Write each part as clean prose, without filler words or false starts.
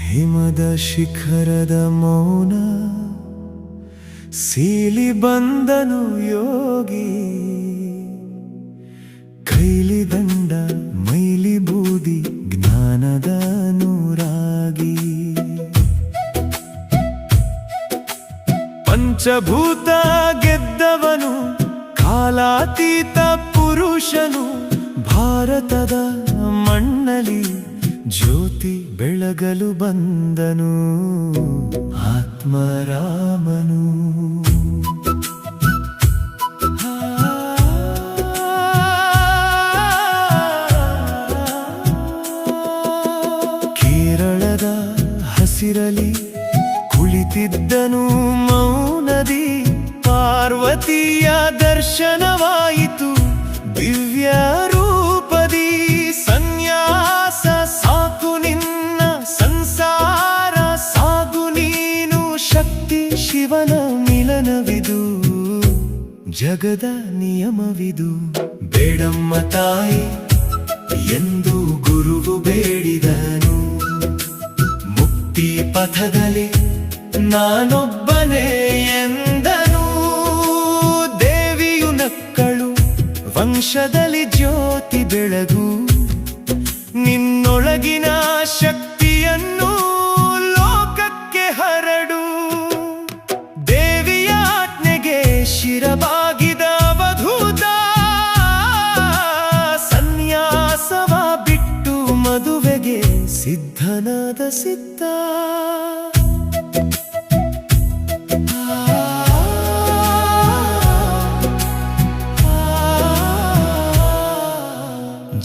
ಹಿಮದ ಶಿಖರದ ಮೌನ ಸೀಲಿ ಬಂದನು ಯೋಗಿ, ಕೈಲಿ ದಂಡ ಮೈಲಿ ಬೂದಿ ಜ್ಞಾನದ ನೂರಾಗಿ. ಪಂಚಭೂತ ಗೆದ್ದವನು ಕಾಲಾತೀತ ಪುರುಷನು, ಭಾರತದ ಮಣ್ಣಲಿ ಜ್ಯೋತಿ ಬೆಳಗಲು ಬಂದನು ಆತ್ಮರಾಮನು. ಕೇರಳದ ಹಸಿರಲಿ ಕುಳಿತಿದ್ದನು ಮೌನದಿ, ಪಾರ್ವತಿಯ ದರ್ಶನವಾಯಿತು ದಿವ್ಯ ರೂಪದಿ. ಸನ್ಯಾಸ ಸಾಕು ನಿನ್ನ ಸಂಸಾರ ಸಾಗು ನೀನು, ಶಕ್ತಿ ಶಿವನ ಮಿಲನವಿದು ಜಗದ ನಿಯಮವಿದು. ಬೇಡಮ್ಮ ತಾಯಿ ಎಂದು ಗುರುವು ಬೇಡಿದನು, ಮುಕ್ತಿ ಪಥದಲ್ಲಿ ನಾನೊಬ್ಬನೇ ಎಂದನು. ದೇವಿಯು ನಕ್ಕಳು, ವಂಶದಲ್ಲಿ ಜ್ಯೋತಿ ಬೆಳಗು, ನಿನ್ನೊಳಗಿನ ಶಕ್ತಿಯನ್ನು ಲೋಕಕ್ಕೆ ಹರಡು. ದೇವಿಯ ಆಜ್ಞೆಗೆ ಶಿರಬಾಗಿದ ಅವಧೂತ, ಸನ್ಯಾಸವ ಬಿಟ್ಟು ಮದುವೆಗೆ ಸಿದ್ಧನಾದ ಸಿದ್ಧ.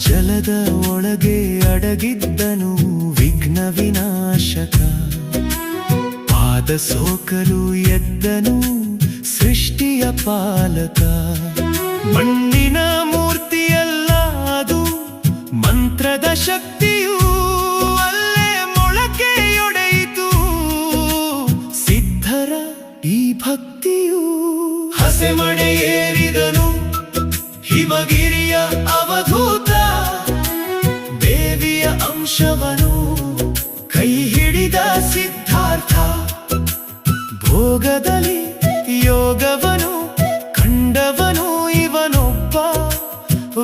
ಜಲದ ಒಳಗೆ ಅಡಗಿದ್ದನು ವಿಘ್ನ ವಿನಾಶಕ, ಪಾದ ಸೋಕಲು ಎದ್ದನು ಸೃಷ್ಟಿಯ ಪಾಲಕ. ಮಣ್ಣಿನ ಮೂರ್ತಿಯಲ್ಲ ಅದು, ಮಂತ್ರದ ಶಕ್ತಿಯು ಅಲ್ಲೇ ಮೊಳಕೆಯೊಡೆಯಿತು. ಸಿದ್ಧರ ಈ ಭಕ್ತಿಯು ಹಸೆಮಣೆ ಏರಿದನು ಹಿಮಗಿರಿಯ ಅವಧೂತ. ದೇವಿಯ ಅಂಶವನು ಕೈ ಹಿಡಿದ ಸಿದ್ಧಾರ್ಥ, ಭೋಗದಲ್ಲಿ ಯೋಗವನು ಕಂಡವನು ಇವನೊಬ್ಬ.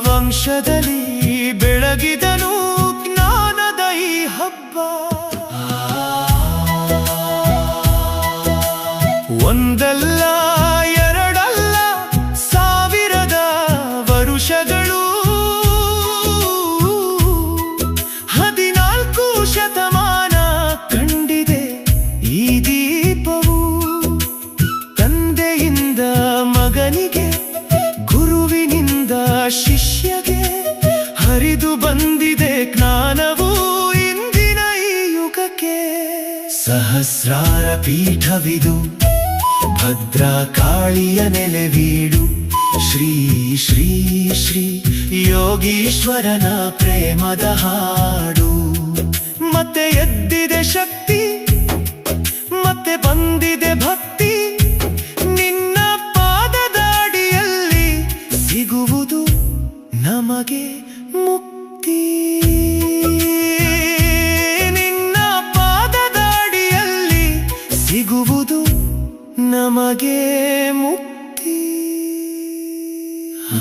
ವಂಶದಲ್ಲಿ ಬೆಳಗಿದನು ಜ್ಞಾನದ ಈ ಹಬ್ಬ. ಒಂದಲ್ಲ ಎರಡಲ್ಲ ಸಾವಿರದ ವರುಷಗಳು, 14 ಶತಮಾನ ಕಂಡಿದೆ ಈ ದೀಪವು. ತಂದೆಯಿಂದ ಮಗನಿಗೆ, ಗುರುವಿನಿಂದ ಶಿಷ್ಯಗೆ ಹರಿದು ಬಂದಿದೆ ಜ್ಞಾನವು ಇಂದಿನ ಈ ಯುಗಕ್ಕೆ. ಸಹಸ್ರಾರ ಪೀಠವಿದು, ಭದ್ರಾ ಕಾಳಿಯ ನೆಲೆವೀಡು. ಶ್ರೀ ಶ್ರೀ ಶ್ರೀ ಯೋಗೀಶ್ವರನ ಪ್ರೇಮದ ಹಾಡು. ಮತ್ತೆ ಎದ್ದಿದೆ ಶಕ್ತಿ, ಮತ್ತೆ ಬಂದಿದೆ ಭಕ್ತಿ. ನಿನ್ನ ಪಾದದ ಅಡಿಯಲ್ಲಿ ಸಿಗುವುದು ನಮಗೆ ಮುಕ್ತಿ. ನಿನ್ನ ಪಾದದ ಅಡಿಯಲ್ಲಿ ಸಿಗುವುದು ನಮಗೆ ಮುಕ್ತಿ. ಆ